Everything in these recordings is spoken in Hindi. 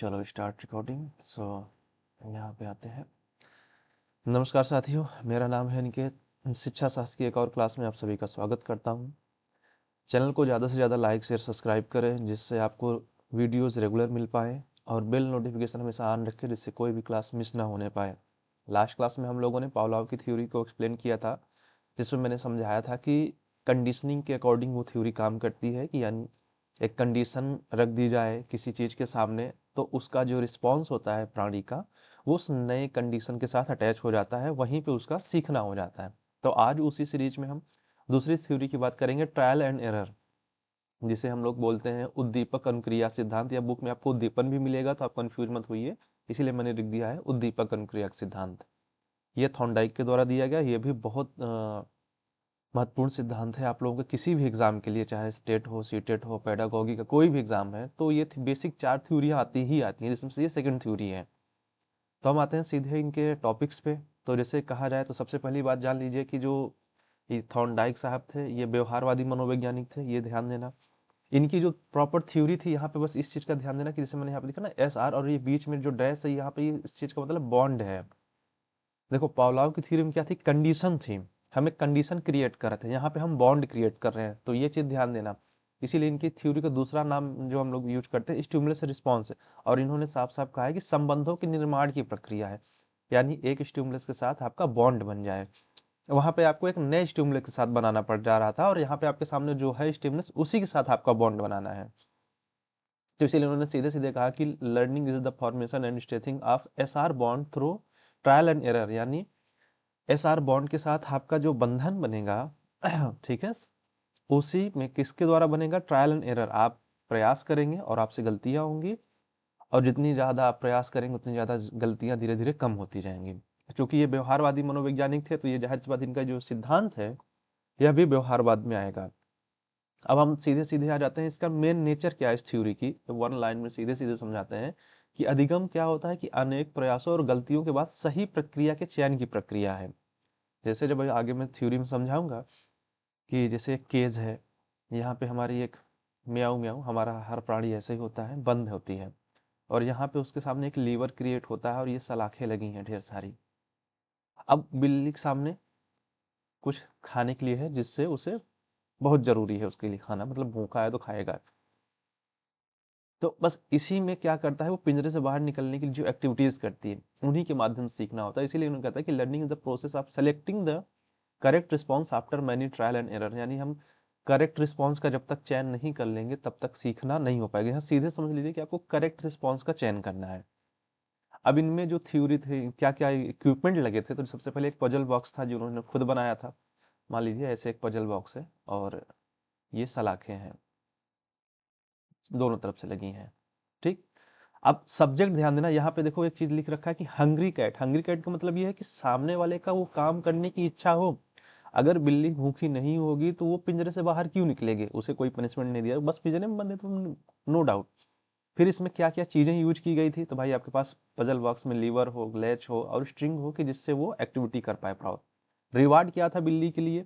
चलो स्टार्ट रिकॉर्डिंग। यहाँ पे आते हैं। नमस्कार साथियों, मेरा नाम है निकेत। शिक्षा शास्त्र की एक और क्लास में आप सभी का स्वागत करता हूँ। चैनल को ज़्यादा से ज़्यादा लाइक शेयर सब्सक्राइब करें, जिससे आपको वीडियोस रेगुलर मिल पाए, और बेल नोटिफिकेशन हमेशा ऑन रखें, जिससे कोई भी क्लास मिस ना होने पाए। लास्ट क्लास में हम लोगों ने पावलोव की थ्योरी को एक्सप्लेन किया था, जिसमें मैंने समझाया था कि कंडीशनिंग के अकॉर्डिंग वो थ्योरी काम करती है, कि यानी एक कंडीशन रख दी जाए किसी चीज़ के सामने, तो उसका जो रिस्पॉन्स होता है प्राणी का, वो उस नए कंडीशन के साथ अटैच हो जाता है, वहीं पे उसका सीखना हो जाता है। तो आज उसी सीरीज में हम दूसरी थ्योरी की बात करेंगे, ट्रायल एंड एरर, जिसे हम लोग बोलते हैं उद्दीपक अनुक्रिया सिद्धांत। या बुक में आपको उद्दीपन भी मिलेगा, तो आप कंफ्यूज मत होइए, इसीलिए मैंने लिख दिया है उद्दीपक अनुक्रिया सिद्धांत। ये थॉर्नडाइक के द्वारा दिया गया। ये भी बहुत महत्वपूर्ण सिद्धांत है आप लोगों के किसी भी एग्जाम के लिए, चाहे स्टेट हो, सीटेट हो, पेडागोगी का कोई भी एग्जाम है, तो ये बेसिक 4 थ्योरियाँ आती ही आती हैं, जिसमें से ये सेकंड थ्योरी है। तो हम आते हैं सीधे इनके टॉपिक्स पे। तो जैसे कहा जाए तो सबसे पहली बात जान लीजिए कि जो ये थॉर्नडाइक साहब थे, ये व्यवहारवादी मनोवैज्ञानिक थे, ये ध्यान देना। इनकी जो प्रॉपर थ्योरी थी, यहाँ पे बस इस चीज का ध्यान देना कि जैसे मैंने यहाँ पे लिखा ना एस आर, और ये बीच में जो डैश है यहाँ पे, ये इस चीज का मतलब बॉन्ड है। देखो पावलोव की थ्योरी में क्या थी, कंडीशन थी, हमें कंडीशन क्रिएट कर रहे थे, यहाँ पे हम बॉन्ड क्रिएट कर रहे हैं, तो ये चीज ध्यान देना। इसीलिए इनकी थ्योरी का दूसरा नाम जो हम लोग यूज करते हैं, स्टिमुलस रिस्पॉन्स है। और इन्होंने साफ साफ कहा है कि संबंधों के निर्माण की प्रक्रिया है, यानी एक स्टिमुलस के साथ आपका बॉन्ड बन जाए। वहां पे आपको एक नए स्टिमुलस के साथ बनाना पड़ जा रहा था, और यहाँ पे आपके सामने जो है स्टिमुलस, उसी के साथ आपका बॉन्ड बनाना है। तो इसीलिए उन्होंने सीधे सीधे कहा कि learning is the formation and strengthening of S R bond through trial and error, यानी एस आर बॉन्ड के साथ आपका जो बंधन बनेगा ठीक है, उसी में किसके द्वारा बनेगा, ट्रायल एंड एरर। आप प्रयास करेंगे और आपसे गलतियां होंगी, और जितनी ज्यादा आप प्रयास करेंगे उतनी ज्यादा गलतियां धीरे धीरे कम होती जाएंगी। क्योंकि ये व्यवहारवादी मनोवैज्ञानिक थे, तो ये जाहिर सी बात इनका जो सिद्धांत है, यह भी व्यवहारवाद में आएगा। अब हम सीधे सीधे आ जाते हैं, इसका मेन नेचर क्या है इस थ्योरी की, तो वन लाइन में सीधे सीधे समझाते हैं कि अधिगम क्या होता है, कि अनेक प्रयासों और गलतियों के बाद सही प्रक्रिया के चयन की प्रक्रिया है। जैसे जब आगे मैं थ्योरी में समझाऊंगा, कि जैसे एक केज है, यहाँ पे हमारी एक म्याऊ म्याऊ, हमारा हर प्राणी ऐसे ही होता है, बंद होती है, और यहाँ पे उसके सामने एक लीवर क्रिएट होता है, और ये सलाखें लगी हैं ढेर सारी। अब बिल्ली के सामने कुछ खाने के लिए है, जिससे उसे बहुत जरूरी है उसके लिए खाना, मतलब भूखा है तो खाएगा। तो बस इसी में क्या करता है, वो पिंजरे से बाहर निकलने की जो एक्टिविटीज करती है, उन्हीं के माध्यम से सीखना होता है। इसीलिए उन्होंने कहता है कि learning is the process of selecting the correct response after many trial and error, यानी हम करेक्ट रिस्पॉन्स का जब तक चयन नहीं कर लेंगे, तब तक सीखना नहीं हो पाएगा। यहाँ सीधे समझ लीजिए कि आपको करेक्ट रिस्पॉन्स का चयन करना है। अब इनमें जो थ्योरी थे, क्या क्या इक्विपमेंट लगे थे, तो सबसे पहले एक पजल बॉक्स था जो उन्होंने खुद बनाया था। मान लीजिए ऐसे एक पजल बॉक्स है, और ये सलाखें हैं, दोनों तरफ से लगी हैं, ठीक। अब सब्जेक्ट ध्यान देना, यहाँ पे देखो एक चीज लिख रखा है कि हंग्री कैट। हंग्री कैट का मतलब ये है कि सामने वाले का वो काम करने की इच्छा हो। अगर बिल्ली भूखी नहीं होगी तो वो पिंजरे से बाहर क्यों निकलेगी, उसे कोई पनिशमेंट नहीं दिया, बस पिंजरे में बंद है, तो नो डाउट। फिर इसमें क्या क्या चीजें यूज की गई थी, तो भाई आपके पास पजल बॉक्स में लीवर हो, लैच हो, और स्ट्रिंग हो, कि जिससे वो एक्टिविटी कर पाए प्रॉपर। रिवार्ड क्या था बिल्ली के लिए,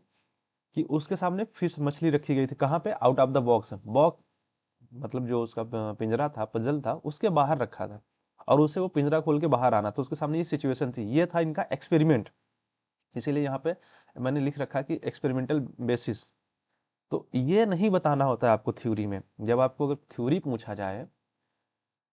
कि उसके सामने फिश मछली रखी गई थी, कहाँ पे, out of the box. Box मतलब जो उसका पिंजरा था, पजल था, उसके बाहर रखा था, और उसे वो पिंजरा खोल के बाहर आना, तो उसके सामने ये सिचुएशन थी, ये था इनका एक्सपेरिमेंट। इसीलिए यहाँ पे मैंने लिख रखा कि एक्सपेरिमेंटल बेसिस। तो ये नहीं बताना होता है आपको थ्योरी में। जब आपको अगर थ्योरी पूछा जाए,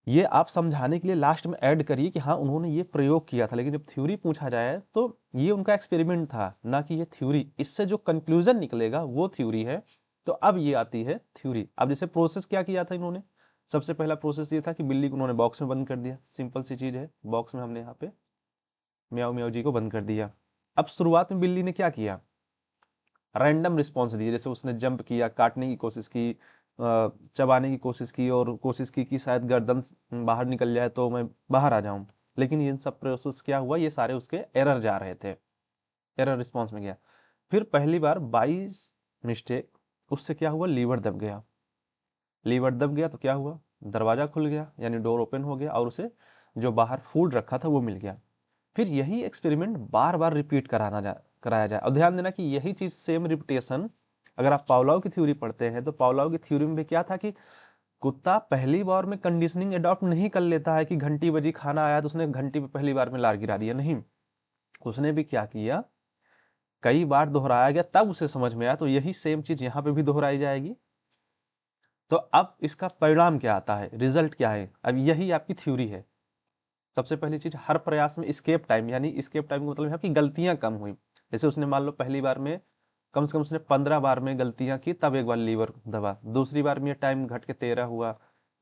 ये आप समझाने के लिए लास्ट में ऐड करिए कि हाँ उन्होंने ये प्रयोग किया था, लेकिन जब थ्योरी पूछा जाए तो ये उनका एक्सपेरिमेंट था, ना कि ये थ्योरी। इससे जो कंक्लूजन निकलेगा वो थ्योरी है। तो अब ये आती है थ्योरी। अब जैसे प्रोसेस क्या किया था इन्होंने, सबसे पहला प्रोसेस ये था कि बिल्ली को उन्होंने बॉक्स में बंद कर दिया, सिंपल सी चीज है, बॉक्स में हमने यहाँ पे म्याऊ म्याऊ जी को बंद कर दिया। अब शुरुआत में बिल्ली ने क्या किया, रैंडम रिस्पॉन्स दिए, जैसे उसने जंप किया, काटने की कोशिश की, चबाने की कोशिश की, और कोशिश की कि शायद गर्दन बाहर निकल जाए तो मैं बाहर आ जाऊं। लेकिन इन सब प्रोसेस क्या हुआ, ये सारे उसके एरर जा रहे थे, एरर रिस्पॉन्स में गया। फिर पहली बार 22 मिस्टेक, उससे क्या हुआ, लीवर दब गया। लीवर दब गया तो क्या हुआ, दरवाजा खुल गया, यानी डोर ओपन हो गया, और उसे जो बाहर फूड रखा था वो मिल गया। फिर यही एक्सपेरिमेंट बार बार रिपीट कराया जाए। और ध्यान देना कि यही चीज सेम रिपीटेशन, अगर आप पावलोव की थ्योरी पढ़ते हैं, तो पावलोव की थ्योरी में भी क्या था कि कुत्ता पहली बार में कंडीशनिंग अडॉप्ट नहीं कर लेता है कि घंटी बजी खाना आया तो उसने घंटी पे पहली बार में लार गिरा दिया, नहीं। उसने भी क्या किया, कई बार दोहराया गया तब उसे समझ में आया। तो यही सेम चीज यहाँ पे भी दोहराई जाएगी। तो अब इसका परिणाम क्या आता है, रिजल्ट क्या है, अब यही आपकी थ्योरी है। सबसे पहली चीज, हर प्रयास में स्केप टाइम, यानी स्केप टाइम का मतलब है कि गलतियां कम हुई। जैसे उसने मान लो पहली बार में कम से कम उसने 15 बार में गलतियां की, तब एक बार लीवर दबा। दूसरी बार में ये टाइम घट के 13 हुआ,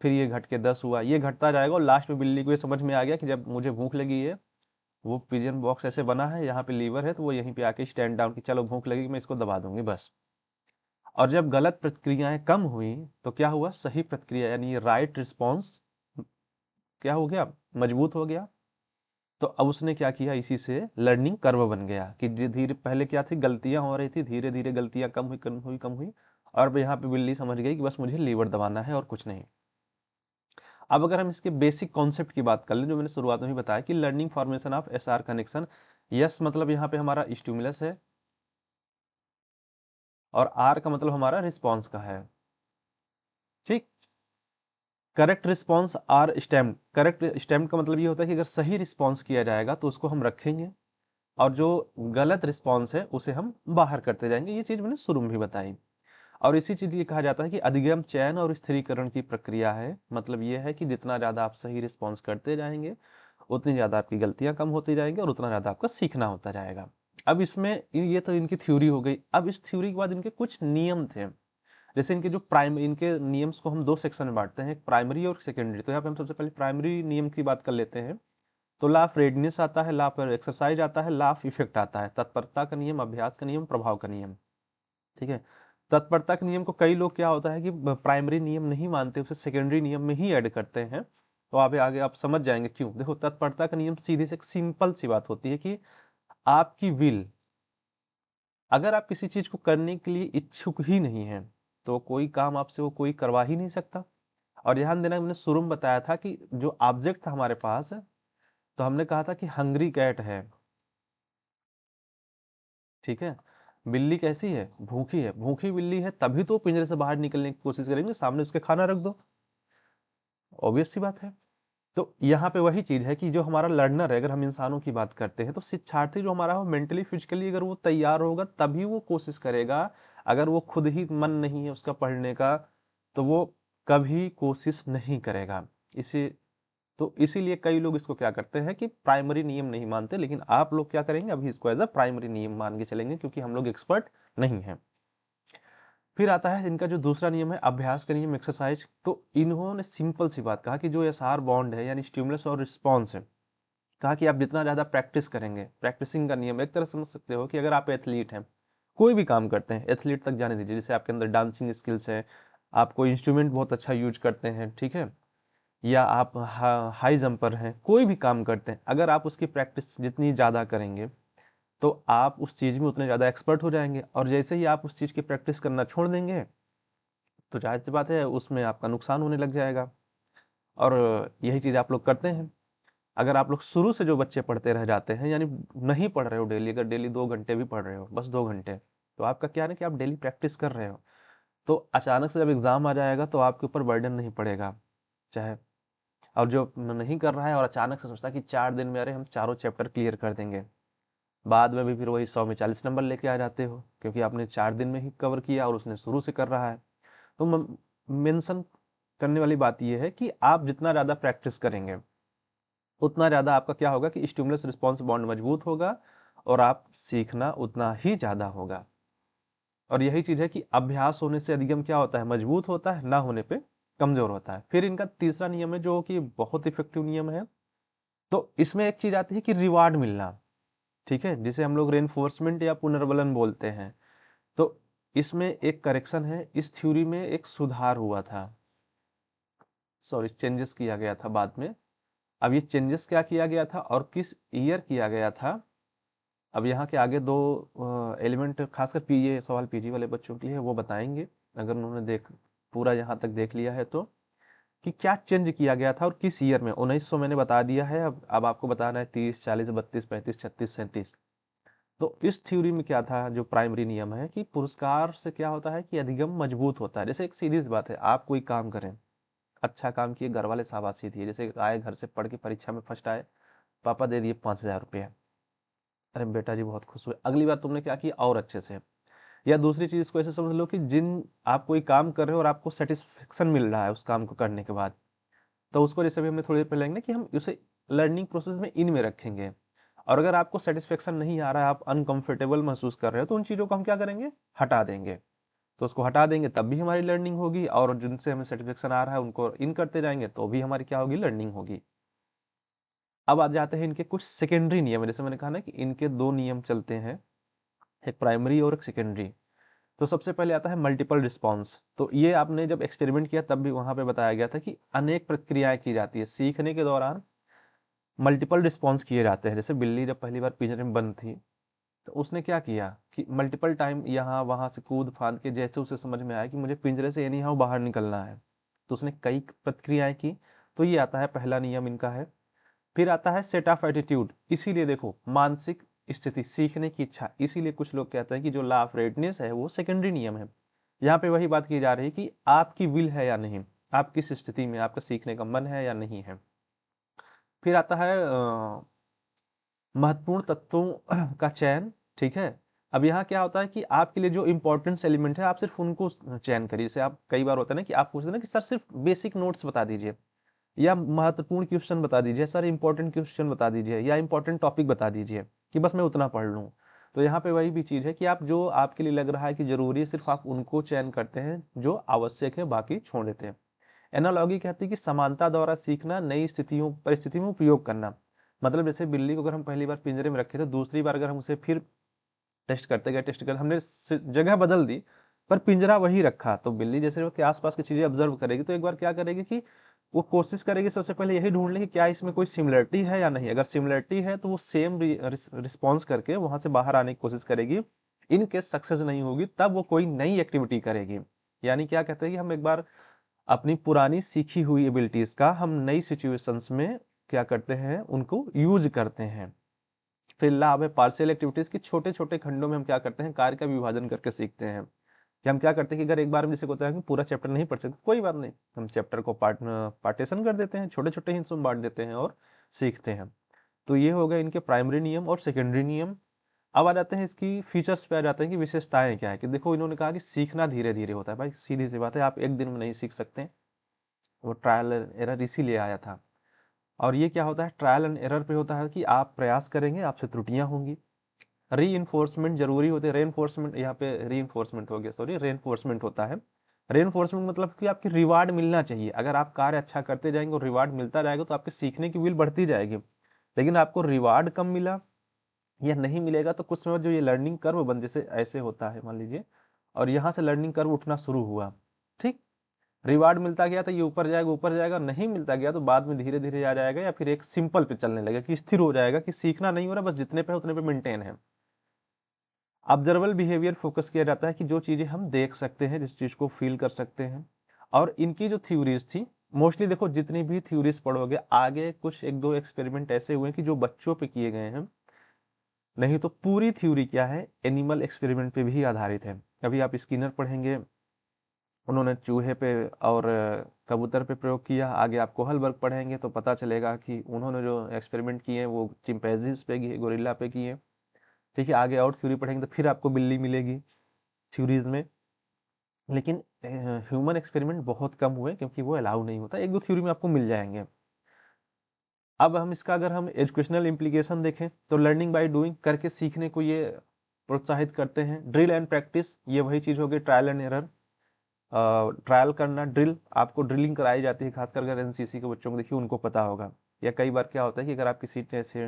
फिर ये घट के 10 हुआ, ये घटता जाएगा और लास्ट में बिल्ली को ये समझ में आ गया कि जब मुझे भूख लगी है, वो पिजन बॉक्स ऐसे बना है, यहाँ पे लीवर है, तो वो यहीं पे आके स्टैंड डाउन की चलो भूख लगी मैं इसको दबा दूंगी बस। और जब गलत प्रतिक्रियाएं कम हुई तो क्या हुआ, सही प्रतिक्रिया यानी राइट रिस्पॉन्स क्या हो गया, मजबूत हो गया। तो अब उसने क्या किया, इसी से लर्निंग कर्व बन गया कि धीरे, पहले क्या थी, गलतियां हो रही थी, धीरे धीरे गलतियां कम हुई कम हुई कम हुई, और अब यहाँ पे बिल्ली समझ गई कि बस मुझे लीवर दबाना है और कुछ नहीं। अब अगर हम इसके बेसिक कॉन्सेप्ट की बात कर लें, जो मैंने शुरुआत में ही बताया कि learning formation of SR connection. Yes मतलब यहाँ पे हमारा स्टिमुलस है, और आर का मतलब हमारा रिस्पॉन्स का है, ठीक। Correct response are stem, correct stem का मतलब ये होता है कि अगर सही रिस्पॉन्स किया जाएगा तो उसको हम रखेंगे, और जो गलत रिस्पॉन्स है उसे हम बाहर करते जाएंगे। ये चीज मैंने शुरू में भी बताई। और इसी चीज ये कहा जाता है कि अधिगम चयन और स्थिरीकरण की प्रक्रिया है। मतलब ये है कि जितना ज्यादा आप सही रिस्पॉन्स करते जाएंगे, उतनी ज्यादा आपकी गलतियां कम होती जाएंगी और उतना ज्यादा आपका सीखना होता जाएगा। अब इसमें ये तो इनकी थ्योरी हो गई। अब इस थ्योरी के बाद इनके कुछ नियम थे। जैसे इनके जो इनके नियम्स को हम दो सेक्शन में बांटते हैं, एक प्राइमरी और सेकेंडरी। तो यहाँ पे हम सबसे पहले प्राइमरी नियम की बात कर लेते हैं। तो लॉ ऑफ रेडनेस आता है, लॉ ऑफ एक्सरसाइज आता है, लॉ ऑफ इफेक्ट आता है, तत्परता का नियम, अभ्यास का नियम, प्रभाव का नियम, ठीक है। तत्परता के नियम को कई लोग क्या होता है कि प्राइमरी नियम नहीं मानते, उसे सेकेंडरी नियम में ही ऐड करते हैं। तो आगे आगे आप समझ जाएंगे क्यों। देखो, तत्परता का नियम सीधे से एक सिंपल सी बात होती है कि आपकी विल, अगर आप किसी चीज को करने के लिए इच्छुक ही नहीं है, तो कोई काम आपसे वो कोई करवा ही नहीं सकता। और ध्यान देना, मैंने शुरू में बताया था कि जो ऑब्जेक्ट था हमारे पास, तो हमने कहा था कि हंग्री कैट है, ठीक है। बिल्ली कैसी है, भूखी है। भूखी बिल्ली है तभी तो पिंजरे से बाहर निकलने की कोशिश करेंगे, सामने उसके खाना रख दो, ऑब्वियस सी बात है। तो यहाँ पे वही चीज है कि जो हमारा लर्नर है, अगर हम इंसानों की बात करते हैं, तो शिक्षार्थी जो हमारा हो मेंटली फिजिकली अगर वो तैयार होगा तभी वो कोशिश करेगा। अगर वो खुद ही मन नहीं है उसका पढ़ने का, तो वो कभी कोशिश नहीं करेगा। इसी तो इसीलिए कई लोग इसको क्या करते हैं कि प्राइमरी नियम नहीं मानते, लेकिन आप लोग क्या करेंगे, अभी इसको एज अ प्राइमरी नियम मान के चलेंगे, क्योंकि हम लोग एक्सपर्ट नहीं हैं। फिर आता है इनका जो दूसरा नियम है, अभ्यास का नियम, एक्सरसाइज। तो इन्होंने सिंपल सी बात कहा कि जो एसआर बॉन्ड है यानी स्टिमुलस और रिस्पॉन्स है, कहा कि आप जितना ज्यादा प्रैक्टिस करेंगे, प्रैक्टिसिंग का नियम एक तरह से समझ सकते हो कि अगर आप एथलीट हैं, कोई भी काम करते हैं, एथलीट तक जाने दीजिए, जैसे आपके अंदर डांसिंग स्किल्स है, आप कोई इंस्ट्रूमेंट बहुत अच्छा यूज करते हैं, ठीक है, या आप हाई जंपर हैं, कोई भी काम करते हैं, अगर आप उसकी प्रैक्टिस जितनी ज़्यादा करेंगे तो आप उस चीज़ में उतने ज़्यादा एक्सपर्ट हो जाएंगे। और जैसे ही आप उस चीज़ की प्रैक्टिस करना छोड़ देंगे, तो जाहिर सी बात है उसमें आपका नुकसान होने लग जाएगा। और यही चीज़ आप लोग करते हैं। अगर आप लोग शुरू से जो बच्चे पढ़ते रह जाते हैं, यानी नहीं पढ़ रहे हो डेली, अगर डेली 2 घंटे भी पढ़ रहे हो, बस 2 घंटे, तो आपका क्या है कि आप डेली प्रैक्टिस कर रहे हो, तो अचानक से जब एग्जाम आ जाएगा तो आपके ऊपर बर्डन नहीं पड़ेगा। चाहे, और जो नहीं कर रहा है और अचानक से सोचता है कि 4 दिन में अरे हम चारों चैप्टर क्लियर कर देंगे, बाद में भी फिर वही 100 में 40 नंबर लेके आ जाते हो, क्योंकि आपने 4 दिन में ही कवर किया और उसने शुरू से कर रहा है। तो मेंशन करने वाली बात यह है कि आप जितना ज़्यादा प्रैक्टिस करेंगे, उतना ज़्यादा आपका क्या होगा कि स्टिमुलस रिस्पॉन्स बॉन्ड मजबूत होगा, और आप सीखना उतना ही ज़्यादा होगा। और यही चीज़ है कि अभ्यास होने से अधिगम क्या होता है, मजबूत होता है, ना होने पे कमजोर होता है। फिर इनका तीसरा नियम है जो कि बहुत इफेक्टिव नियम है। तो इसमें एक चीज आती है कि रिवार्ड मिलना, ठीक है, जिसे हम लोग रेनफोर्समेंट या पुनर्बलन बोलते हैं। तो इसमें एक करेक्शन है, इस थ्योरी में एक सुधार हुआ था, सॉरी चेंजेस किया गया था बाद में। अब ये चेंजेस क्या किया गया था और किस ईयर किया गया था, अब यहाँ के आगे दो एलिमेंट खासकर ये सवाल पीजी वाले बच्चों के लिए है, वो बताएंगे अगर उन्होंने पूरा यहाँ तक देख लिया है तो, कि क्या चेंज किया गया था और किस ईयर में। 1900 मैंने बता दिया है, अब आपको बताना है 30, 40, 32, 35, 36, 37। तो इस थ्योरी में क्या था, जो प्राइमरी नियम है कि पुरस्कार से क्या होता है कि अधिगम मजबूत होता है। जैसे एक सीधी सी बात है, आप कोई काम करें, अच्छा काम किए, घर वाले शाबाशी दिए। जैसे आए घर से पढ़ के परीक्षा में फर्स्ट आए, पापा दे दिए 5,000 रुपये। अरे बेटा जी बहुत खुश हुए, अगली बार तुमने क्या किया और अच्छे से। या दूसरी चीज को ऐसे समझ लो कि जिन आप कोई काम कर रहे हो और आपको सेटिस्फेक्शन मिल रहा है उस काम को करने के बाद, तो उसको जैसे भी हमने थोड़ी देर पहले लेंगे कि हम उसे लर्निंग प्रोसेस में इन में रखेंगे। और अगर आपको सेटिस्फेक्शन नहीं आ रहा है, आप अनकंफर्टेबल महसूस कर रहे हो, तो उन चीज़ों को हम क्या करेंगे, हटा देंगे। तो उसको हटा देंगे तब भी हमारी लर्निंग होगी, और जिनसे हमें सेटिस्फेक्शन आ रहा है उनको इन करते जाएंगे तो भी हमारी क्या होगी, लर्निंग होगी। अब आ जाते हैं इनके कुछ सेकेंडरी नियम। जैसे मैंने कहा ना कि इनके दो नियम चलते हैं, एक प्राइमरी और एक सेकेंडरी। तो सबसे पहले आता है मल्टीपल रिस्पॉन्स। तो ये आपने जब एक्सपेरिमेंट किया तब भी वहां पे बताया गया था कि अनेक प्रक्रियाएं की जाती है सीखने के दौरान, मल्टीपल रिस्पॉन्स किए जाते हैं। जैसे बिल्ली जब पहली बार पिंजरे में बंद थी, तो उसने क्या किया कि मल्टीपल टाइम यहाँ वहां से कूद फांद के, जैसे उसे समझ में आया कि मुझे पिंजरे से एनी हाउ बाहर निकलना है, तो उसने कई प्रक्रियाएं की। तो ये आता है पहला नियम इनका है। फिर आता है सेट ऑफ एटीट्यूड। इसीलिए देखो, मानसिक स्थिति, सीखने की इच्छा, इसीलिए कुछ लोग कहते हैं कि जो लॉ ऑफ रेडनेस है वो सेकेंडरी नियम है। यहाँ पे वही बात की जा रही है कि आपकी विल है या नहीं, आप किस स्थिति में, आपका सीखने का मन है या नहीं है। फिर आता है महत्वपूर्ण तत्वों का चयन। ठीक है, अब यहाँ क्या होता है कि आपके लिए जो इंपॉर्टेंस एलिमेंट है आप सिर्फ उनको चयन करिए। जैसे आप कई बार होता है ना कि आप पूछते हैं ना कि सर सिर्फ बेसिक नोट्स बता दीजिए, या महत्वपूर्ण क्वेश्चन बता दीजिए, सर इंपॉर्टेंट क्वेश्चन बता दीजिए, या इंपॉर्टेंट टॉपिक बता दीजिए कि बस मैं उतना पढ़ लूँ। तो यहाँ पे वही भी चीज़ है कि आप जो आपके लिए लग रहा है कि जरूरी है, सिर्फ आप उनको चयन करते हैं जो आवश्यक है, बाकी छोड़ देते हैं। एनालॉगी कहती है कि समानता द्वारा सीखना, नई स्थितियों परिस्थिति में उपयोग करना। मतलब जैसे बिल्ली को अगर हम पहली बार पिंजरे में रखे तो दूसरी बार अगर हम उसे फिर टेस्ट करते हमने जगह बदल दी पर पिंजरा वही रखा, तो बिल्ली जैसे उसके आसपास की चीजें ऑब्जर्व करेगी तो एक बार क्या करेगी कि वो कोशिश करेगी सबसे पहले यही ढूंढ ले कि क्या इसमें कोई सिमिलरिटी है या नहीं। अगर सिमिलरिटी है तो वो सेम रिस्पॉन्स करके वहां से बाहर आने की कोशिश करेगी। इन केस सक्सेस नहीं होगी तब वो कोई नई एक्टिविटी करेगी। यानी क्या कहते हैं कि हम एक बार अपनी पुरानी सीखी हुई एबिलिटीज का हम नई सिचुएशंस में क्या करते हैं, उनको यूज करते हैं। फिर लाभ है पार्शियल एक्टिविटीज की, छोटे छोटे खंडों में हम क्या करते हैं, कार्य का विभाजन करके सीखते हैं। कि हम क्या करते हैं कि अगर एक बार में जैसे होता है कि पूरा चैप्टर नहीं पढ़ सकते, कोई बात नहीं, हम चैप्टर को पार्टीशन कर देते हैं, छोटे छोटे हिस्सों में बांट देते हैं और सीखते हैं। तो ये हो गए इनके प्राइमरी नियम और सेकेंडरी नियम। अब आ जाते हैं इसकी फीचर्स पे, आ जाते हैं कि विशेषताएं क्या है। कि देखो इन्होंने कहा कि सीखना धीरे धीरे होता है। भाई सीधी सी बात है, आप एक दिन में नहीं सीख सकते, वो ट्रायल एरर इसीलिए आया था। और ये क्या होता है, ट्रायल एंड एरर पे होता है कि आप प्रयास करेंगे, आपसे त्रुटियां होंगी। री इन्फोर्समेंट जरूरी होते हैं, रे इन्फोर्समेंट, यहाँ पे री इन्फोर्समेंट हो गया, सॉरी, रे इन्फोर्समेंट होता है। रे इन्फोर्समेंट मतलब कि आपकी रिवार्ड मिलना चाहिए। अगर आप कार्य अच्छा करते जाएंगे और रिवार्ड मिलता जाएगा तो आपके सीखने की विल बढ़ती जाएगी। लेकिन आपको रिवार्ड कम मिला या नहीं मिलेगा तो कुछ समय जो ये लर्निंग कर्व बन, जैसे ऐसे होता है मान लीजिए, और यहाँ से लर्निंग कर्व उठना शुरू हुआ, ठीक, रिवार्ड मिलता गया तो ये ऊपर जाएगा, ऊपर जाएगा, नहीं मिलता गया तो बाद में धीरे धीरे आ जाएगा, या फिर एक सिंपल पे चलने लगेगा कि स्थिर हो जाएगा कि सीखना नहीं हो रहा, बस जितने पे है उतने पे मेंटेन है। ऑब्जर्वेबल बिहेवियर फोकस किया जाता है कि जो चीजें हम देख सकते हैं, जिस चीज को फील कर सकते हैं। और इनकी जो थ्योरीज थी, मोस्टली देखो जितनी भी थ्योरीज पढ़ोगे आगे, कुछ एक दो एक्सपेरिमेंट ऐसे हुए कि जो बच्चों पे किए गए हैं, नहीं तो पूरी थ्योरी क्या है, एनिमल एक्सपेरिमेंट पे भी आधारित है। अभी आप स्किनर पढ़ेंगे, उन्होंने चूहे पे और कबूतर पे प्रयोग किया। आगे आप कोहलबर्ग पढ़ेंगे तो पता चलेगा कि उन्होंने जो एक्सपेरिमेंट किए वो चिंपैंजीज पे किए, गोरिल्ला पे किए। ठीक है, आगे और थ्योरी पढ़ेंगे तो फिर आपको बिल्ली मिलेगी थ्योरीज में। लेकिन ह्यूमन एक्सपेरिमेंट बहुत कम हुए क्योंकि वो अलाउ नहीं होता, एक दो थ्योरी में आपको मिल जाएंगे। अब हम इसका अगर हम एजुकेशनल इम्प्लीकेशन देखें तो लर्निंग बाय डूइंग, करके सीखने को ये प्रोत्साहित करते हैं। ड्रिल एंड प्रैक्टिस, ये वही चीज़ होगी, ट्रायल एंड एरर। ट्रायल करना, ड्रिल, आपको ड्रिलिंग कराई जाती है, खासकर अगर एनसीसी के बच्चों को देखिए उनको पता होगा। या कई बार क्या होता है कि अगर आप किसी ऐसे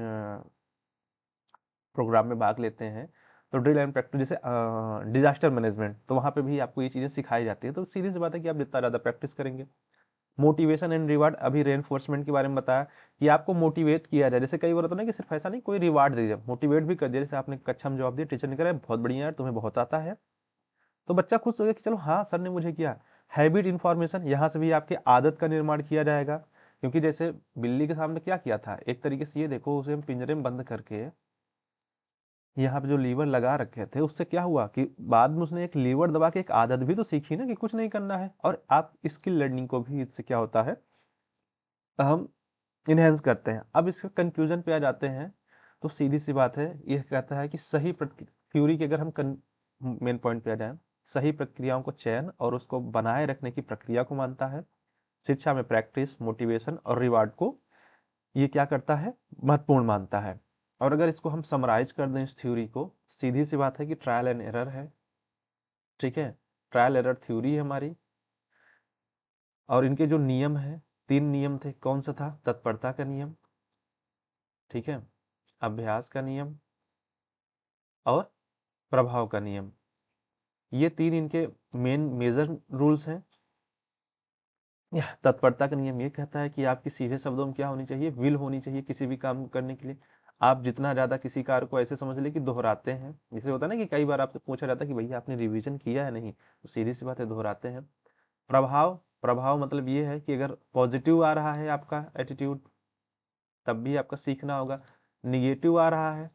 प्रोग्राम में भाग लेते हैं तो ड्रिल एंड प्रैक्टिस, जैसे डिजास्टर मैनेजमेंट, तो वहाँ पे भी आपको ये चीज़ें सिखाई जाती है। तो सीधी सी बात है कि आप जितना ज़्यादा प्रैक्टिस करेंगे। मोटिवेशन एंड रिवार्ड, अभी रेनफोर्समेंट के बारे में बताया कि आपको मोटिवेट किया जाए। जैसे कई बार होता है ना कि सिर्फ ऐसा नहीं, कोई रिवार्ड दे दिया, मोटिवेट भी कर दिया। जैसे आपने कक्षा में जवाब दिया, टीचर ने कहा बहुत बढ़िया यार, तुम्हें बहुत आता है, तो बच्चा खुश हो गया कि चलो हाँ सर ने मुझे किया। हैबिट इन्फॉर्मेशन, यहाँ से भी आपके आदत का निर्माण किया जाएगा। क्योंकि जैसे बिल्ली के सामने क्या किया था, एक तरीके से ये देखो, उसे हम पिंजरे में बंद करके यहाँ पे जो लीवर लगा रखे थे उससे क्या हुआ कि बाद में उसने एक लीवर दबा के एक आदत भी तो सीखी ना कि कुछ नहीं करना है, और आप स्किल लर्निंग को भी इससे क्या होता है, हम इनहेंस करते हैं। अब इसके कंक्लूजन पे आ जाते हैं, तो सीधी सी बात है, यह कहता है कि सही थ्योरी के अगर हम मेन पॉइंट पे आ जाएं, सही प्रक्रियाओं को चयन और उसको बनाए रखने की प्रक्रिया को मानता है। शिक्षा में प्रैक्टिस, मोटिवेशन और रिवार्ड को ये क्या करता है, महत्वपूर्ण मानता है। और अगर इसको हम समराइज कर दें इस थ्योरी को, सीधी सी बात है कि ट्रायल एंड एरर है, ठीक है, ट्रायल एरर थ्योरी है हमारी। और इनके जो नियम है, 3 नियम थे, कौन सा था, तत्परता का नियम, ठीक है, अभ्यास का नियम और प्रभाव का नियम। ये 3 इनके मेन मेजर रूल्स हैं। यह तत्परता का नियम ये कहता है कि आपकी सीधे शब्दों में क्या होनी चाहिए, विल होनी चाहिए किसी भी काम करने के लिए। आप जितना ज्यादा किसी कार्य को ऐसे समझ ले कि दोहराते हैं, जैसे होता है ना कि कई बार आपसे पूछा जाता है कि भैया आपने रिवीजन किया है नहीं, तो सीधी सी बात है दोहराते हैं। प्रभाव, प्रभाव मतलब ये है कि अगर पॉजिटिव आ रहा है आपका एटीट्यूड, तब भी आपका सीखना होगा। निगेटिव आ रहा है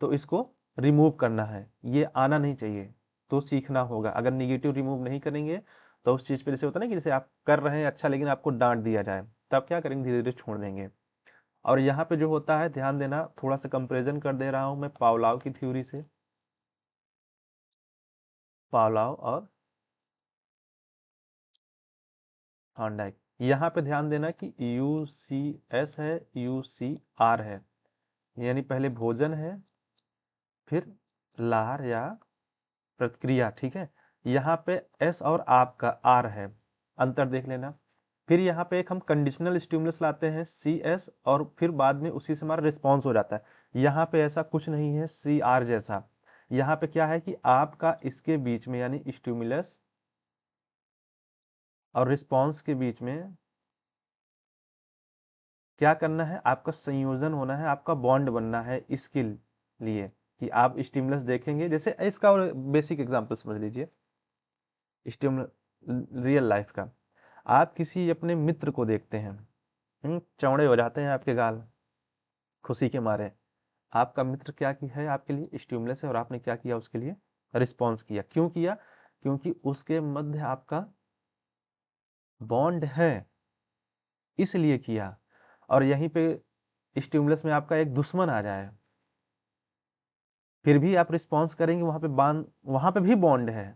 तो इसको रिमूव करना है, ये आना नहीं चाहिए, तो सीखना होगा। अगर निगेटिव रिमूव नहीं करेंगे तो उस चीज पे जैसे होता है ना कि जैसे आप कर रहे हैं अच्छा, लेकिन आपको डांट दिया जाए, तब क्या करेंगे, धीरे धीरे छोड़ देंगे। और यहाँ पे जो होता है, ध्यान देना, थोड़ा सा कंपेरिजन कर दे रहा हूं मैं पावलाव की थ्योरी से, पावलाव और थॉर्नडाइक। यहाँ पे ध्यान देना कि UCS है, UCR है, यानी पहले भोजन है, फिर लार या प्रतिक्रिया, ठीक है। यहाँ पे एस और आपका आर है, अंतर देख लेना। फिर यहाँ पे एक हम कंडीशनल स्टिमुलस लाते हैं CS, और फिर बाद में उसी से हमारा रिस्पॉन्स हो जाता है। यहाँ पे ऐसा कुछ नहीं है CR जैसा। यहाँ पे क्या है कि आपका इसके बीच में, यानी स्टिमुलस और रिस्पॉन्स के बीच में क्या करना है, आपका संयोजन होना है, आपका बॉन्ड बनना है इसके लिए कि आप स्टिमुलस देखेंगे। जैसे इसका और बेसिक एग्जांपल समझ लीजिए, स्टिमुलस रियल लाइफ का। आप किसी अपने मित्र को देखते हैं, चौड़े हो जाते हैं आपके गाल खुशी के मारे। आपका मित्र क्या की है, आपके लिए स्टिमुलस है, और आपने क्या किया उसके लिए, रिस्पॉन्स किया। क्यों किया, क्योंकि उसके मध्य आपका बॉन्ड है, इसलिए किया। और यहीं पे स्टिमुलस में आपका एक दुश्मन आ जाए, फिर भी आप रिस्पॉन्स करेंगे, वहां पे भी बॉन्ड है,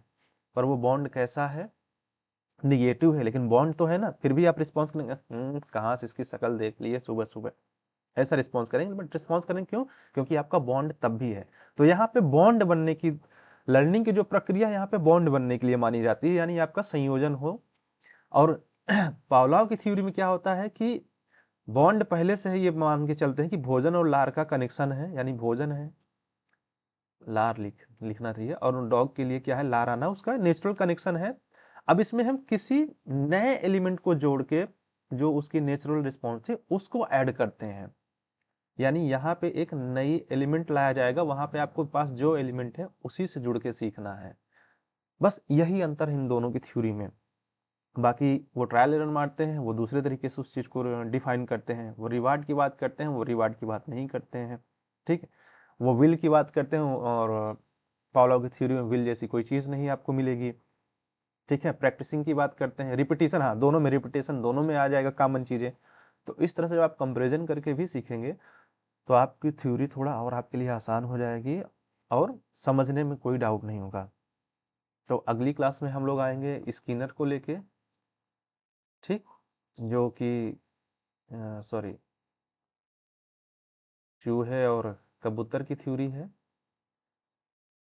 पर वो बॉन्ड कैसा है, निगेटिव है, लेकिन बॉन्ड तो है ना, फिर भी आप रिस्पॉन्स करेंगे, कहाँ से इसकी शक्ल देख ली है सुबह सुबह, ऐसा रिस्पॉन्स करेंगे। बट रिस्पॉन्स करेंगे क्यों, क्योंकि आपका बॉन्ड तब भी है। तो यहाँ पे बॉन्ड बनने की, लर्निंग की जो प्रक्रिया यहाँ पे बॉन्ड बनने के लिए मानी जाती है, यानी आपका संयोजन हो। और पावलोव की थ्योरी में क्या होता है कि बॉन्ड पहले से ही ये मान के चलते हैं कि भोजन और लार का कनेक्शन है, यानी भोजन है, लार लिखना चाहिए, और डॉग के लिए क्या है, लार आना, उसका नेचुरल कनेक्शन है। अब इसमें हम किसी नए एलिमेंट को जोड़ के, जो उसकी नेचुरल रिस्पॉन्स है उसको ऐड करते हैं, यानी यहाँ पे एक नई एलिमेंट लाया जाएगा, वहां पे आपको पास जो एलिमेंट है उसी से जुड़ के सीखना है। बस यही अंतर है इन दोनों की थ्योरी में। बाकी वो ट्रायल एरर मारते हैं, वो दूसरे तरीके से उस चीज को डिफाइन करते हैं। वो रिवार्ड की बात करते हैं, वो रिवार्ड की बात नहीं करते हैं, ठीक है। वो विल की बात करते हैं, और पावलोव की थ्योरी में विल जैसी कोई चीज नहीं आपको मिलेगी, ठीक है। प्रैक्टिसिंग की बात करते हैं, रिपीटिशन, हाँ दोनों में रिपीटिशन, दोनों में आ जाएगा कॉमन चीजें। तो इस तरह से जब आप कंपेरिजन करके भी सीखेंगे, तो आपकी थ्योरी थोड़ा और आपके लिए आसान हो जाएगी, और समझने में कोई डाउट नहीं होगा। तो अगली क्लास में हम लोग आएंगे स्किनर को लेके, ठीक, जो कि सॉरी, चूहे और कबूतर की थ्योरी है।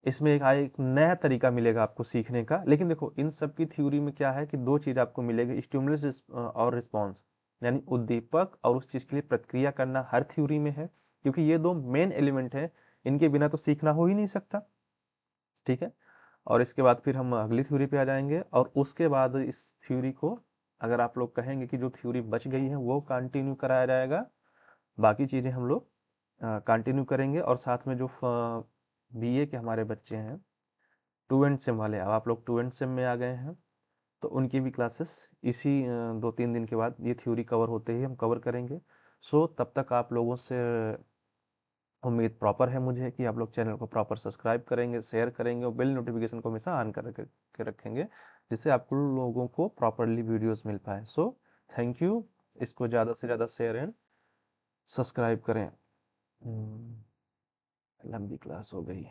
इसमें एक नया तरीका मिलेगा आपको सीखने का। लेकिन देखो, इन सब की थ्योरी में क्या है कि दो चीज आपको मिलेगी, स्टिमुलस और रिस्पॉन्स, यानी उद्दीपक और उस चीज के लिए प्रतिक्रिया करना हर थ्योरी में है, क्योंकि ये दो मेन एलिमेंट है, इनके बिना तो सीखना हो ही नहीं सकता, ठीक है। और इसके बाद फिर हम अगली थ्योरी पे आ जाएंगे, और उसके बाद इस थ्योरी को, अगर आप लोग कहेंगे कि जो थ्योरी बच गई है वो कंटिन्यू कराया जाएगा, बाकी चीजें हम लोग कंटिन्यू करेंगे। और साथ में जो BA के हमारे बच्चे हैं, टू एंड सिम वाले, अब आप लोग टू एंड सिम में आ गए हैं, तो उनकी भी क्लासेस इसी 2-3 दिन के बाद ये थ्योरी कवर होते ही हम कवर करेंगे। सो तब तक आप लोगों से उम्मीद प्रॉपर है मुझे कि आप लोग चैनल को प्रॉपर सब्सक्राइब करेंगे, शेयर करेंगे और बेल नोटिफिकेशन को हमेशा ऑन के रखेंगे, जिससे आप लोगों को प्रॉपरली वीडियोस मिल पाए। So thank you. इसको ज़्यादा से ज़्यादा शेयर एंड सब्सक्राइब करें। लंबी क्लास हो गई।